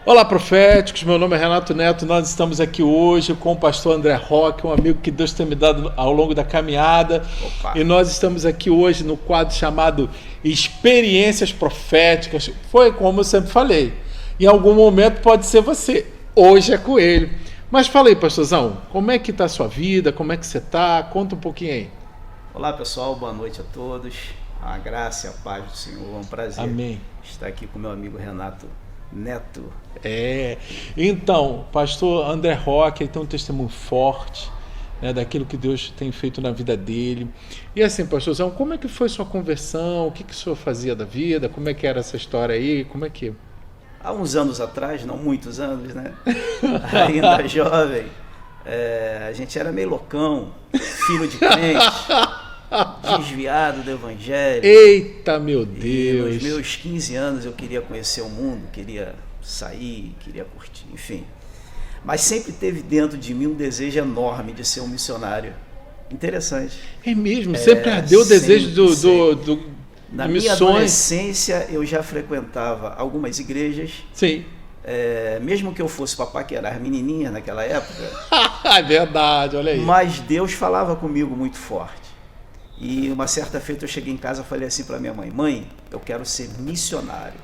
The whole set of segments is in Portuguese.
Olá, proféticos, meu nome é Renato Neto, nós estamos aqui hoje com o pastor André Roque, um amigo que Deus tem me dado ao longo da caminhada. Opa. E nós estamos aqui hoje no quadro chamado Experiências Proféticas. Foi como eu sempre falei, em algum momento pode ser você, hoje é com ele. Mas fala aí, pastorzão, como é que está a sua vida, como é que você está? Conta um pouquinho aí. Olá pessoal, boa noite a todos, a graça e a paz do Senhor, é um prazer Amém. estar aqui com meu amigo Renato Neto. Então, pastor André Roque, ele tem um testemunho forte, né, daquilo que Deus tem feito na vida dele. E assim, pastorzão, como é que foi sua conversão? O que o senhor fazia da vida? Como é que era essa história aí? Como é que... Há uns anos atrás, não muitos anos, né? Ainda jovem, a gente era meio loucão, filho de crente, desviado do evangelho. Eita, meu E Deus! nos meus 15 anos eu queria conhecer o mundo, queria sair, queria curtir, enfim. Mas sempre teve dentro de mim um desejo enorme de ser um missionário. Interessante. É mesmo? Sempre ardeu o desejo Na de minha missões? adolescência eu já frequentava algumas igrejas. Sim. Mesmo que eu fosse para paquerar menininhas naquela época, É verdade, olha aí. mas Deus falava comigo muito forte. E uma certa feita eu cheguei em casa e falei assim para minha mãe: mãe, eu quero ser missionário.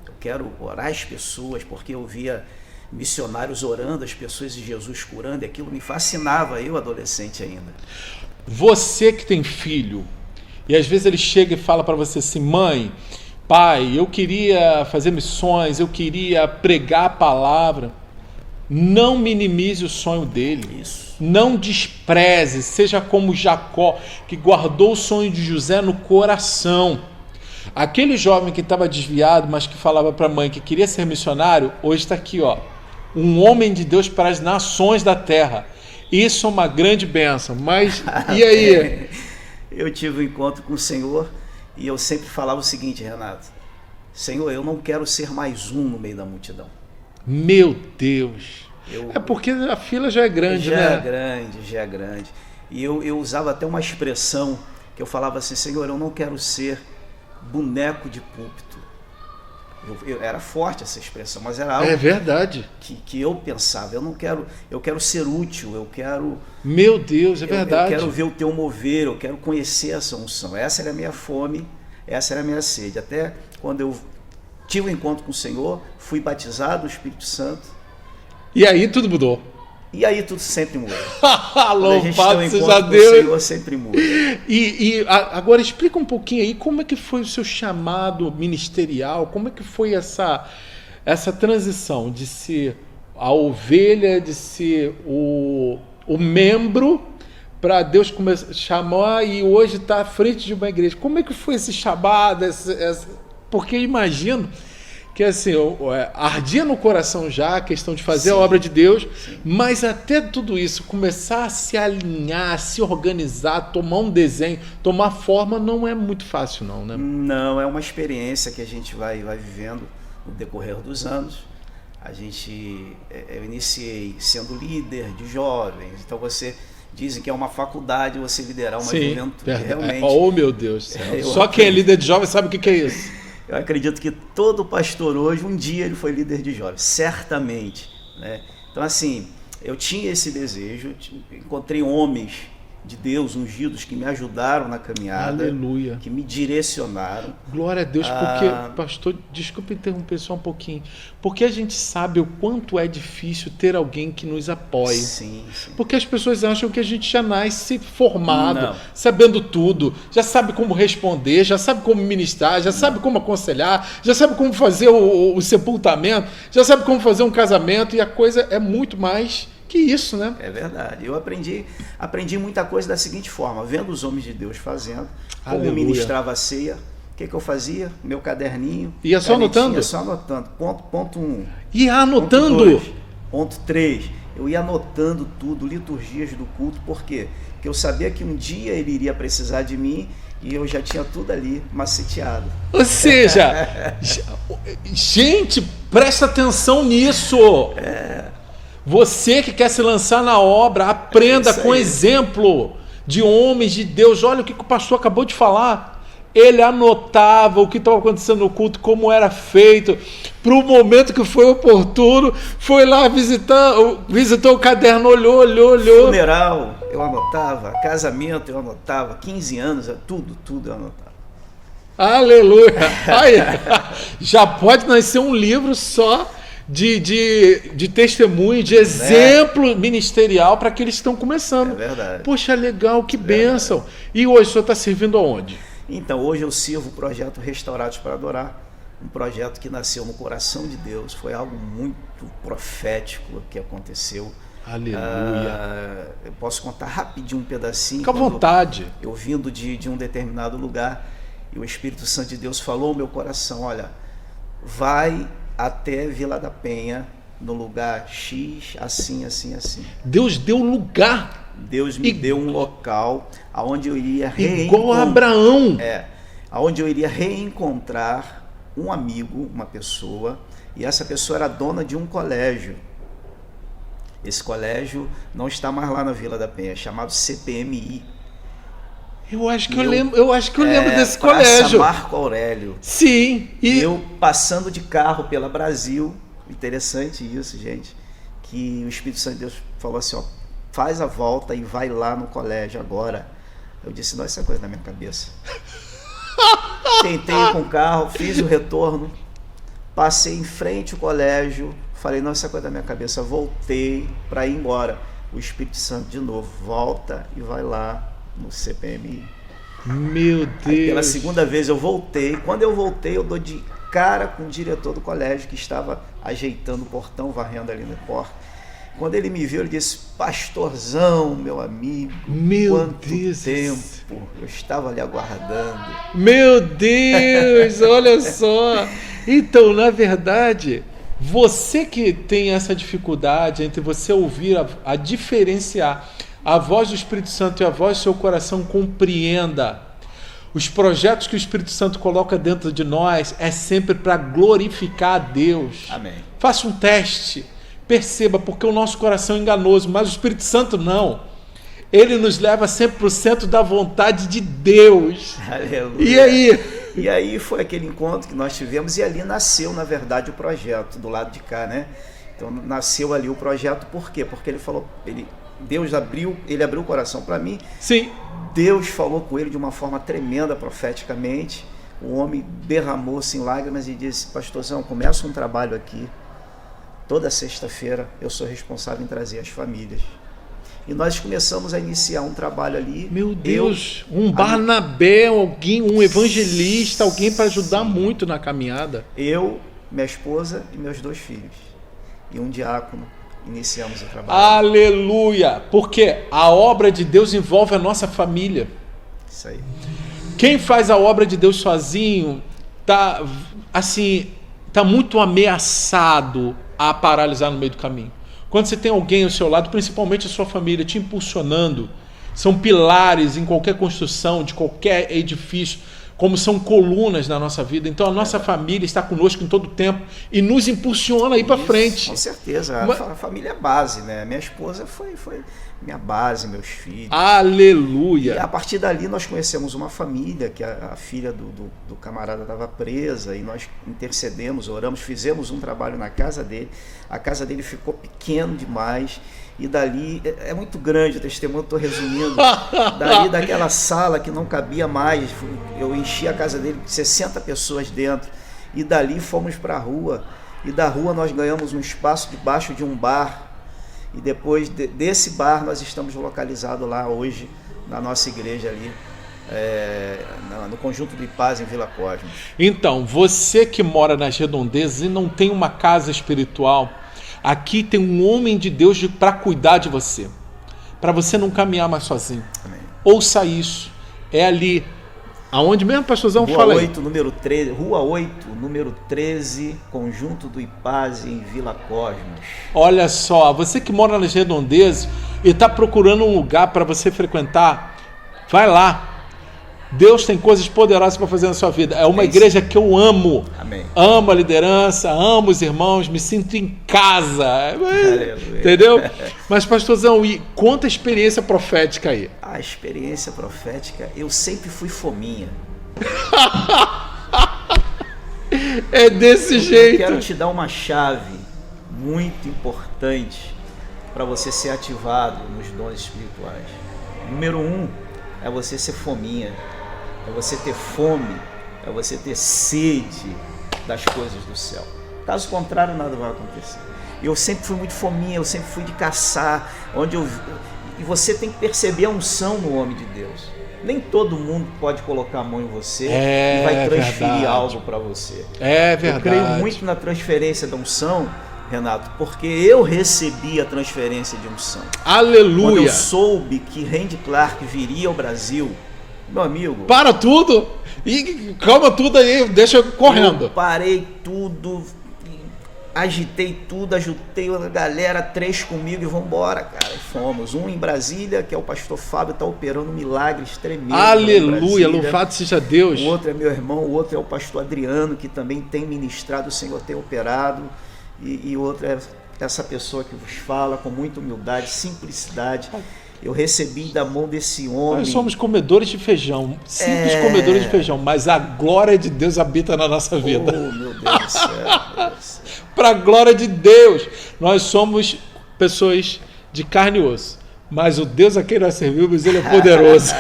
Eu quero orar as pessoas, porque eu via missionários orando, as pessoas e Jesus curando, e aquilo me fascinava, eu adolescente ainda. Você que tem filho, e às vezes ele chega e fala para você assim: mãe, pai, eu queria fazer missões, eu queria pregar a palavra. Não minimize o sonho dele. Isso. Não despreze, seja como Jacó, que guardou o sonho de José no coração. Aquele jovem que estava desviado, mas que falava para a mãe que queria ser missionário, hoje está aqui, ó, um homem de Deus para as nações da terra. Isso é uma grande bênção. Mas e aí? Eu tive um encontro com o Senhor e eu sempre falava o seguinte: Renato, Senhor, eu não quero ser mais um no meio da multidão. Meu Deus! É porque a fila já é grande, né? Já é grande. E eu usava até uma expressão que eu falava assim: Senhor, eu não quero ser boneco de púlpito. Era forte essa expressão, mas era algo verdade. Que eu pensava. Eu quero ser útil, eu quero... Meu Deus, é verdade. Eu quero ver o teu mover, eu quero conhecer essa unção. Essa era a minha fome, essa era a minha sede. Até quando eu tive um encontro com o Senhor, fui batizado no Espírito Santo. E aí tudo mudou. E aí tudo sempre muda. Louvado seja Deus. O Senhor sempre muda. E agora explica um pouquinho aí como é que foi o seu chamado ministerial, como é que foi essa transição de ser a ovelha, de ser o membro, para Deus começar a chamar e hoje está à frente de uma igreja. Como é que foi esse chamado? Porque eu imagino que assim, ardia no coração já a questão de fazer a obra de Deus, mas até tudo isso, começar a se alinhar, a se organizar, tomar um desenho, tomar forma, não é muito fácil não, né? Não, é uma experiência que a gente vai vivendo no decorrer dos anos. Eu iniciei sendo líder de jovens, então dizem que é uma faculdade você liderar uma juventude, realmente. Oh, meu Deus do céu. Só quem é líder de jovens sabe o que é isso. Eu acredito que todo pastor hoje, um dia ele foi líder de jovens, certamente, né? Então assim, eu tinha esse desejo, encontrei homens de Deus ungidos que me ajudaram na caminhada. Aleluia. Que me direcionaram. Glória a Deus, porque, pastor, desculpa interromper só um pouquinho, porque a gente sabe o quanto é difícil ter alguém que nos apoie. Sim. Porque as pessoas acham que a gente já nasce formado, sabendo tudo, já sabe como responder, já sabe como ministrar, já sabe como aconselhar, já sabe como fazer o sepultamento, já sabe como fazer um casamento, e a coisa é muito mais que isso, né? É verdade. Eu aprendi muita coisa da seguinte forma: vendo os homens de Deus fazendo, como ministrava a ceia, o que eu fazia? Meu caderninho. Ia só anotando? Ia só anotando. Ponto 1. Ia anotando? Ponto 2. Ponto 3. Eu ia anotando tudo, liturgias do culto. Por quê? Porque eu sabia que um dia ele iria precisar de mim e eu já tinha tudo ali maceteado. Ou seja, gente, presta atenção nisso. Você que quer se lançar na obra, aprenda com exemplo de homens de Deus. Olha o que o pastor acabou de falar. ele anotava o que estava acontecendo no culto, como era feito, para o momento que foi oportuno, foi lá visitou o caderno, olhou. Funeral, eu anotava, casamento, eu anotava, 15 anos, tudo eu anotava. Aleluia! Já pode nascer um livro só de testemunho, de exemplo ministerial para aqueles que estão começando. É verdade. Poxa, legal, que bênção. E hoje o senhor está servindo aonde? Então, hoje eu sirvo o projeto Restaurados para Adorar, um projeto que nasceu no coração de Deus, foi algo muito profético que aconteceu. Aleluia. Eu posso contar rapidinho um pedacinho. Fica à vontade. Eu vindo de um determinado lugar, e o Espírito Santo de Deus falou ao meu coração, olha, vai até Vila da Penha, no lugar X, assim. Deus deu lugar. Deus me deu um local aonde eu iria igual a Abraão. Aonde eu iria reencontrar um amigo, uma pessoa, e essa pessoa era dona de um colégio. Esse colégio não está mais lá na Vila da Penha, é chamado CPMI. Eu acho que eu lembro desse colégio. Marco Aurélio. Sim. E eu passando de carro pela Brasil, interessante isso, gente, que o Espírito Santo de Deus falou assim, ó, faz a volta e vai lá no colégio agora. Eu disse, não, isso é coisa da minha cabeça. Tentei ir com o carro, fiz o retorno, passei em frente ao colégio, falei, não, isso é coisa da minha cabeça, voltei para ir embora. O Espírito Santo de novo, volta e vai lá no CPMI. Meu Deus. Aí, pela segunda vez eu voltei. Quando eu voltei, eu dou de cara com o diretor do colégio que estava ajeitando o portão, varrendo ali na porta. Quando ele me viu, ele disse, pastorzão, meu amigo, quanto tempo eu estava ali aguardando. Meu Deus, olha só. Então, na verdade, você que tem essa dificuldade entre você ouvir a diferenciar a voz do Espírito Santo e a voz do seu coração, compreenda. Os projetos que o Espírito Santo coloca dentro de nós é sempre para glorificar a Deus. Amém. Faça um teste, perceba, porque o nosso coração é enganoso, mas o Espírito Santo não. Ele nos leva sempre para o centro da vontade de Deus. Aleluia. E aí? E aí foi aquele encontro que nós tivemos e ali nasceu, na verdade, o projeto, do lado de cá, né? Então nasceu ali o projeto, por quê? Porque ele falou, Deus abriu o coração para mim. Sim. Deus falou com ele de uma forma tremenda, profeticamente. O homem derramou-se em lágrimas e disse, pastorzão, começa um trabalho aqui. Toda sexta-feira eu sou responsável em trazer as famílias. E nós começamos a iniciar um trabalho ali. Meu Deus, um Barnabé, alguém, um evangelista, alguém para ajudar muito na caminhada. Eu, minha esposa e meus 2 filhos. E um diácono. Iniciamos o trabalho. Aleluia! Porque a obra de Deus envolve a nossa família. Isso aí. Quem faz a obra de Deus sozinho tá muito ameaçado a paralisar no meio do caminho. Quando você tem alguém ao seu lado, principalmente a sua família, te impulsionando, são pilares em qualquer construção, de qualquer edifício, como são colunas na nossa vida. Então a nossa família está conosco em todo o tempo e nos impulsiona a ir para frente. Com certeza, a família é base, né? Minha esposa foi minha base, meus filhos. Aleluia! E a partir dali nós conhecemos uma família, que a filha do camarada estava presa, e nós intercedemos, oramos, fizemos um trabalho na casa dele. A casa dele ficou pequena demais, e dali, é muito grande o testemunho, estou resumindo, dali daquela sala que não cabia mais, eu enchi a casa dele com 60 pessoas dentro, e dali fomos para a rua, e da rua nós ganhamos um espaço debaixo de um bar, e depois desse bar nós estamos localizados lá hoje, na nossa igreja ali, no Conjunto do Ipaz, em Vila Cosmos. Então, você que mora nas redondezas e não tem uma casa espiritual, aqui tem um homem de Deus para cuidar de você, para você não caminhar mais sozinho. Amém. Ouça isso, é ali, aonde mesmo, pastorzão? Rua 8, número 13, Rua 8, número 13, Conjunto do Ipaz, em Vila Cosmos. Olha só, você que mora nas redondezas e está procurando um lugar para você frequentar, vai lá. Deus tem coisas poderosas para fazer na sua vida. É uma igreja que eu amo. Amém. Amo a liderança, amo os irmãos, me sinto em casa. Aleluia. Entendeu? Mas, pastorzão, e conta a experiência profética aí. A experiência profética, eu sempre fui fominha. É desse jeito. Eu quero te dar uma chave muito importante para você ser ativado nos dons espirituais. Número 1 é você ser fominha, é você ter fome, é você ter sede das coisas do céu. Caso contrário, nada vai acontecer. Eu sempre fui muito fominha, eu sempre fui de caçar, e você tem que perceber a unção no homem de Deus. Nem todo mundo pode colocar a mão em você e vai transferir algo para você. É verdade. Eu creio muito na transferência da unção, Renato, porque eu recebi a transferência de unção. Aleluia! Quando eu soube que Randy Clark viria ao Brasil, meu amigo... Para tudo! E calma tudo aí, deixa eu correndo. Eu parei tudo, agitei tudo, ajudei a galera, 3 comigo e vambora, cara. E fomos. Um em Brasília, que é o pastor Fábio, está operando milagres tremendos. Aleluia, louvado seja Deus. O outro é meu irmão, o outro é o pastor Adriano, que também tem ministrado, o Senhor tem operado. E outro é essa pessoa que vos fala com muita humildade, simplicidade. Eu recebi da mão desse homem. Nós somos comedores de feijão, simples comedores de feijão, mas a glória de Deus habita na nossa vida. Oh, meu Deus do céu. Para a glória de Deus, nós somos pessoas de carne e osso, mas o Deus a quem nós servimos, Ele é poderoso.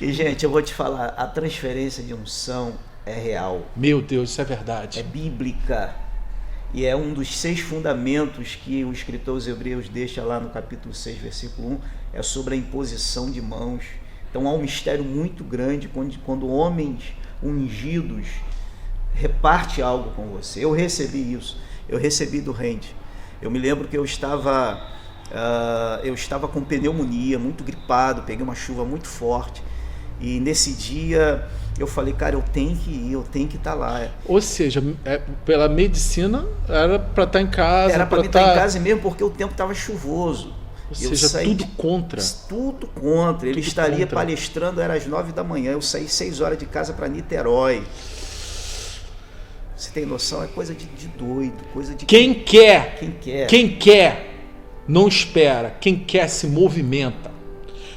E, gente, eu vou te falar, a transferência de unção é real. Meu Deus, isso é verdade. É bíblica. E é um dos 6 fundamentos que o escritor aos Hebreus deixa lá no capítulo 6, versículo 1, é sobre a imposição de mãos. Então há um mistério muito grande quando homens ungidos reparte algo com você. Eu recebi isso, eu recebi do Randy. Eu me lembro que eu estava com pneumonia, muito gripado, peguei uma chuva muito forte. E nesse dia eu falei, cara, eu tenho que ir, eu tenho que estar lá. Ou seja, pela medicina era para estar em casa. Era para estar em casa mesmo, porque o tempo estava chuvoso. Ou seja, tudo contra. Tudo contra. Ele estaria palestrando, era às 9 da manhã. Eu saí 6 horas de casa para Niterói. Você tem noção? É coisa de doido, coisa de... Quem quer, não espera. Quem quer se movimenta.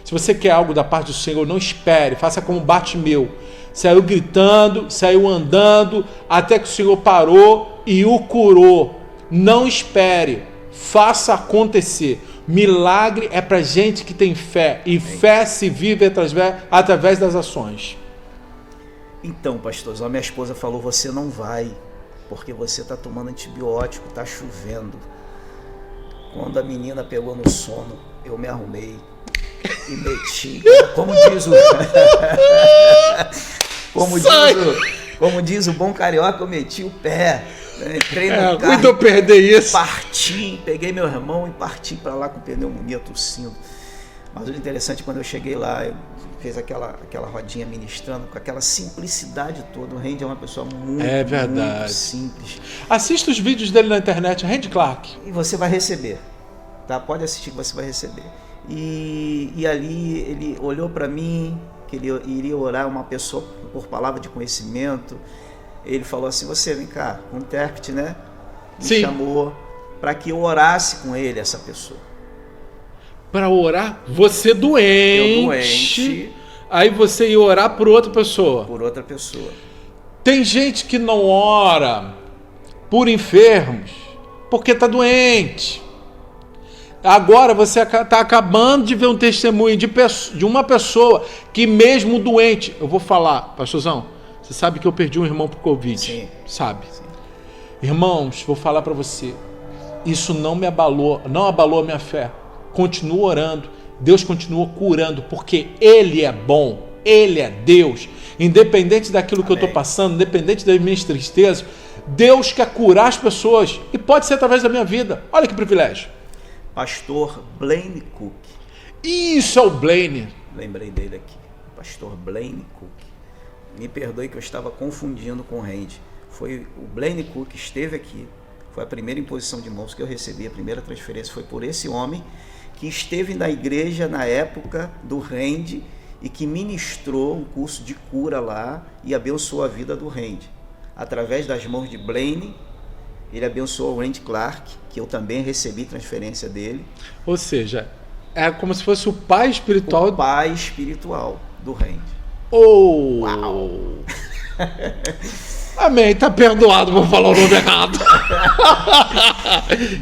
Se você quer algo da parte do Senhor, não espere. Faça como Bartimeu. Saiu gritando, saiu andando, até que o Senhor parou e o curou. Não espere. Faça acontecer. Milagre é para gente que tem fé. E fé se vive através das ações. Então, pastorzão, minha esposa falou, você não vai, porque você está tomando antibiótico, está chovendo. Quando a menina pegou no sono, eu me arrumei e meti, como diz o bom carioca, eu meti o pé. Entrei no carro, eu perder isso. Parti, peguei meu irmão e parti para lá com pneumonia, tossindo. Mas o interessante, quando eu cheguei lá, eu fiz aquela rodinha ministrando com aquela simplicidade toda. O Randy é uma pessoa muito simples. Assista os vídeos dele na internet, Randy Clark. E você vai receber, tá? Pode assistir que você vai receber. E ali ele olhou para mim, que ele iria orar uma pessoa por palavra de conhecimento. Ele falou assim, você vem cá, um intérprete, né? Me chamou para que eu orasse com ele, essa pessoa. Para orar? Você doente. Eu doente. Aí você ia orar por outra pessoa. Por outra pessoa. Tem gente que não ora por enfermos porque está doente. Agora você está acabando de ver um testemunho de uma pessoa que mesmo doente... Eu vou falar, pastorzão, você sabe que eu perdi um irmão por Covid. Sim. Sabe? Sim. Irmãos, vou falar para você. Isso não me abalou, não abalou a minha fé. Continuo orando, Deus continua curando, porque Ele é bom, Ele é Deus. Independente daquilo que eu estou passando, independente das minhas tristezas, Deus quer curar as pessoas e pode ser através da minha vida. Olha que privilégio. Pastor Blaine Cook. Isso é o Blaine. Lembrei dele aqui. Pastor Blaine Cook. Me perdoe que eu estava confundindo com o Randy. Foi o Blaine Cook que esteve aqui. Foi a primeira imposição de mãos que eu recebi, a primeira transferência foi por esse homem que esteve na igreja na época do Randy e que ministrou um curso de cura lá e abençoou a vida do Randy. Através das mãos de Blaine, ele abençoou o Randy Clark, que eu também recebi transferência dele. Ou seja, é como se fosse o pai espiritual. O pai espiritual do Randy. Oh! Uau! Amém, tá perdoado, vou falar o nome errado.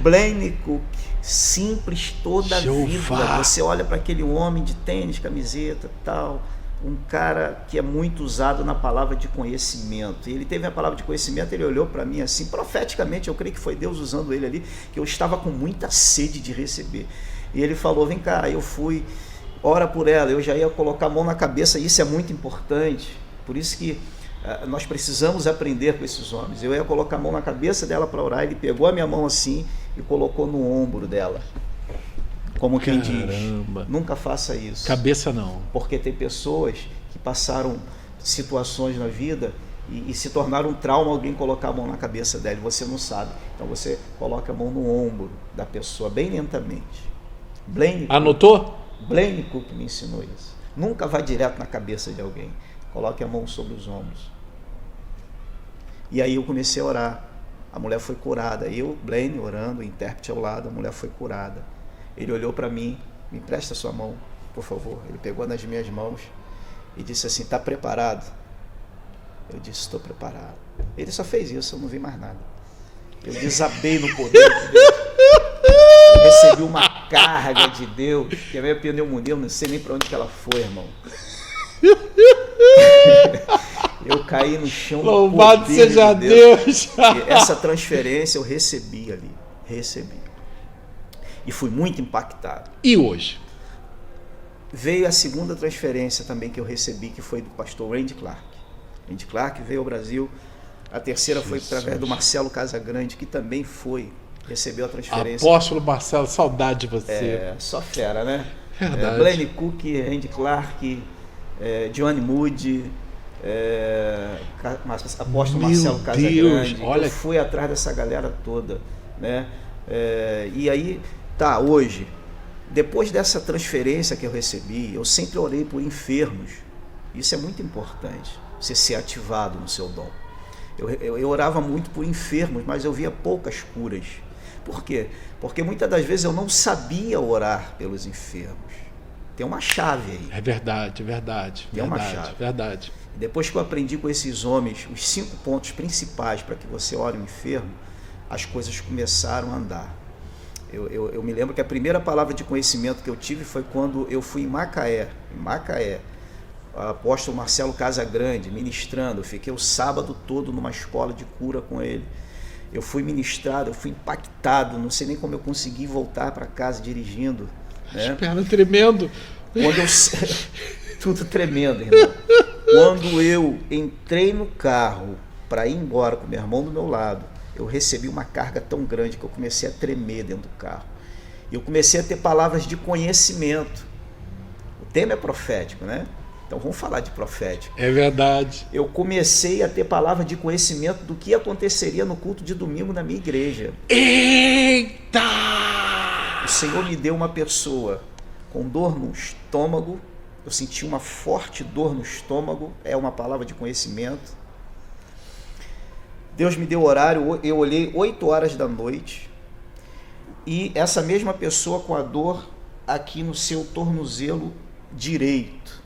Blaine Cook, simples toda a Jeová. vida. Você olha para aquele homem de tênis, camiseta, tal, um cara que é muito usado na palavra de conhecimento. E ele teve a palavra de conhecimento, ele olhou para mim assim, profeticamente, eu creio que foi Deus usando ele ali, que eu estava com muita sede de receber. E ele falou: vem cá. Eu fui, ora por ela, eu já ia colocar a mão na cabeça. Isso é muito importante, por isso que nós precisamos aprender com esses homens. Eu ia colocar a mão na cabeça dela para orar, ele pegou a minha mão assim e colocou no ombro dela, como quem diz: nunca faça isso. Cabeça não. Porque tem pessoas que passaram situações na vida e se tornaram um trauma alguém colocar a mão na cabeça dela, e você não sabe. Então você coloca a mão no ombro da pessoa bem lentamente. Anotou? Blaine Cook me ensinou isso. Nunca vá direto na cabeça de alguém. Coloque a mão sobre os ombros. E aí eu comecei a orar. A mulher foi curada. Eu, Blaine, orando, o intérprete ao lado, a mulher foi curada. Ele olhou para mim: me empresta sua mão, por favor. Ele pegou nas minhas mãos e disse assim: está preparado? Eu disse: estou preparado. Ele só fez isso, eu não vi mais nada. Eu desabei no poder de Deus. Eu recebi uma carga de Deus, que a minha pneumonia, eu não sei nem para onde que ela foi, irmão. Eu caí no chão. Louvado seja Deus. E essa transferência eu recebi ali. Recebi. E fui muito impactado. E hoje? Veio a segunda transferência também que eu recebi, que foi do pastor Randy Clark. Randy Clark veio ao Brasil. A terceira foi através do Marcelo Casagrande, que também recebeu a transferência. Apóstolo Marcelo, saudade de você. Só fera, né? Verdade. Blaine Cook, Randy Clark, Johnny Moody, apóstolo Marcelo Casagrande. Olha... Eu fui atrás dessa galera toda, né? E aí, hoje, depois dessa transferência que eu recebi, eu sempre orei por enfermos. Isso é muito importante, você ser ativado no seu dom. Eu orava muito por enfermos, mas eu via poucas curas. Por quê? Porque muitas das vezes eu não sabia orar pelos enfermos. Tem uma chave aí. É verdade. Tem uma chave. Verdade. Depois que eu aprendi com esses homens os 5 pontos principais para que você ore o enfermo, as coisas começaram a andar. Eu me lembro que a primeira palavra de conhecimento que eu tive foi quando eu fui em Macaé, o apóstolo Marcelo Casagrande ministrando. Eu fiquei o sábado todo numa escola de cura com ele. Eu fui ministrado, eu fui impactado, não sei nem como eu consegui voltar para casa dirigindo, né? As pernas tremendo. Tudo tremendo, irmão. Quando eu entrei no carro para ir embora com meu irmão do meu lado, eu recebi uma carga tão grande que eu comecei a tremer dentro do carro. E eu comecei a ter palavras de conhecimento. O tema é profético, né? Então vamos falar de profético. É verdade. Eu comecei a ter palavra de conhecimento do que aconteceria no culto de domingo na minha igreja. Eita! O Senhor me deu uma pessoa com dor no estômago. Eu senti uma forte dor no estômago. É uma palavra de conhecimento. Deus me deu horário. Eu olhei 8 horas da noite. E essa mesma pessoa com a dor aqui no seu tornozelo direito.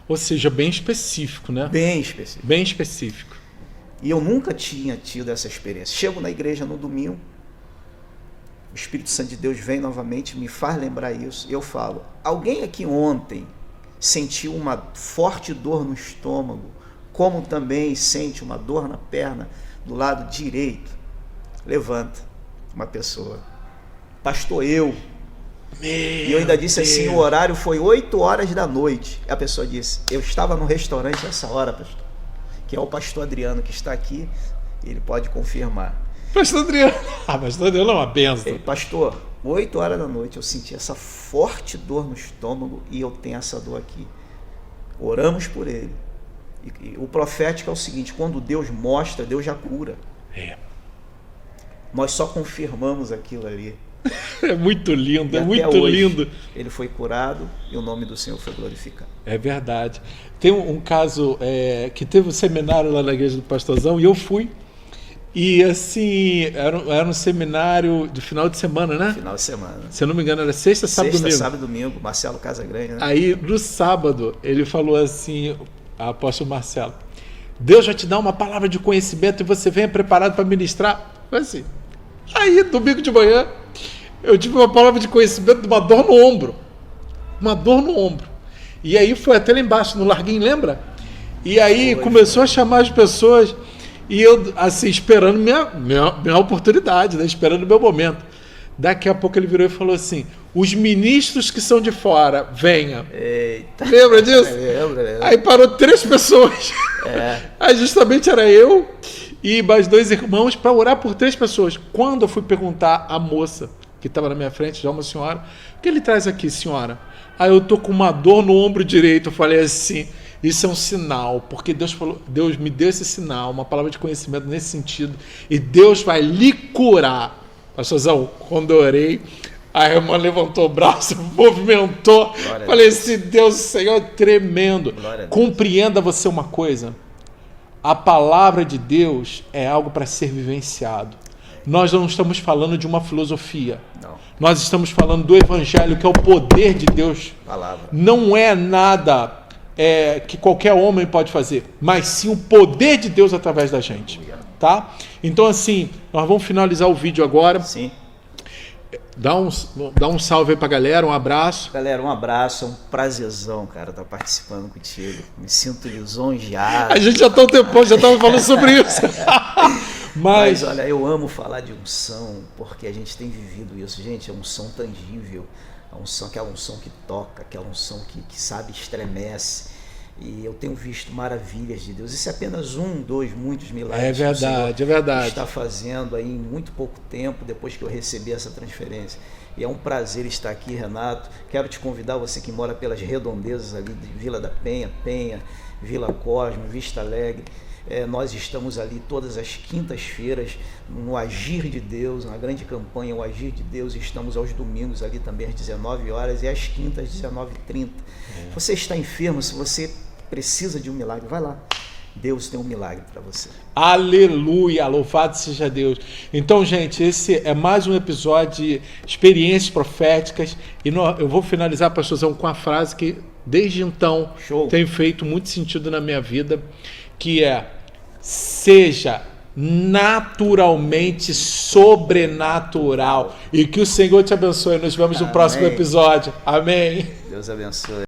Ou seja, bem específico, né? Bem específico. Bem específico. E eu nunca tinha tido essa experiência. Chego na igreja no domingo, o Espírito Santo de Deus vem novamente, me faz lembrar isso. Eu falo: alguém aqui ontem sentiu uma forte dor no estômago, como também sente uma dor na perna do lado direito? Levanta uma pessoa. Pastor, e eu ainda disse assim, o horário foi 8 horas da noite. A pessoa disse: eu estava no restaurante essa hora, pastor. Que é o pastor Adriano que está aqui, ele pode confirmar. Pastor Adriano. Pastor Adriano é uma benção. Ele: pastor, 8 horas da noite eu senti essa forte dor no estômago e eu tenho essa dor aqui. Oramos por ele. E o profético é o seguinte: quando Deus mostra, Deus já cura. Nós só confirmamos aquilo ali. É muito lindo, e é muito hoje, lindo. Ele foi curado e o nome do Senhor foi glorificado. É verdade. Tem um caso que teve um seminário lá na igreja do Pastorzão e eu fui. E assim, era um seminário de final de semana, né? Final de semana. Se eu não me engano, era sexta, sábado e domingo. Sábado e domingo, Marcelo Casagrande, né? Aí, no sábado, ele falou assim: apóstolo Marcelo, Deus vai te dar uma palavra de conhecimento e você venha preparado para ministrar. Foi assim. Aí, domingo de manhã, eu tive uma palavra de conhecimento de uma dor no ombro. Uma dor no ombro. E aí foi até lá embaixo, no Larguinho, lembra? E aí começou a chamar as pessoas e eu, assim, esperando minha oportunidade, né? Esperando o meu momento. Daqui a pouco ele virou e falou assim, os ministros que são de fora, venha. Eita. Lembra disso? Lembro. Aí parou 3 pessoas. Aí justamente era eu e mais 2 irmãos para orar por 3 pessoas. Quando eu fui perguntar à moça que estava na minha frente, já uma senhora, o que ele traz aqui, senhora? Aí eu tô com uma dor no ombro direito. Eu falei assim, isso é um sinal, porque Deus me deu esse sinal, uma palavra de conhecimento nesse sentido, e Deus vai lhe curar. Pastorzão, quando eu orei, a irmã levantou o braço, movimentou. Falei assim, Deus, Senhor, tremendo. Compreenda você uma coisa, a palavra de Deus é algo para ser vivenciado. Nós não estamos falando de uma filosofia. Não. Nós estamos falando do Evangelho, que é o poder de Deus. Palavra. Não é nada que qualquer homem pode fazer, mas sim o poder de Deus através da gente. Tá? Então, assim, nós vamos finalizar o vídeo agora. Sim. Dá um salve aí pra galera, um abraço. Galera, um abraço, é um prazerzão, cara, estar participando contigo. Me sinto lisonjeado. A gente já tá um tempão, já estava falando sobre isso. Mas olha, eu amo falar de unção, porque a gente tem vivido isso. Gente, é unção tangível, aquela unção que toca, aquela unção que sabe, estremece. E eu tenho visto maravilhas de Deus. Isso é apenas 1, 2, muitos milagres. É verdade, é verdade. Está fazendo aí em muito pouco tempo, depois que eu recebi essa transferência. E é um prazer estar aqui, Renato. Quero te convidar, você que mora pelas redondezas ali de Vila da Penha, Vila Cosme, Vista Alegre. Nós estamos ali todas as quintas-feiras no Agir de Deus, na grande campanha O Agir de Deus. Estamos aos domingos ali também às 19 horas e às quintas às 19h30. Você está enfermo, se você precisa de um milagre, vai lá. Deus tem um milagre para você. Aleluia, louvado seja Deus. Então, gente, esse é mais um episódio de experiências proféticas. E eu vou finalizar, pastorzão, com a frase que desde então tem feito muito sentido na minha vida, que é: seja naturalmente sobrenatural. E que o Senhor te abençoe. Nos vemos no próximo episódio. Amém. Deus abençoe.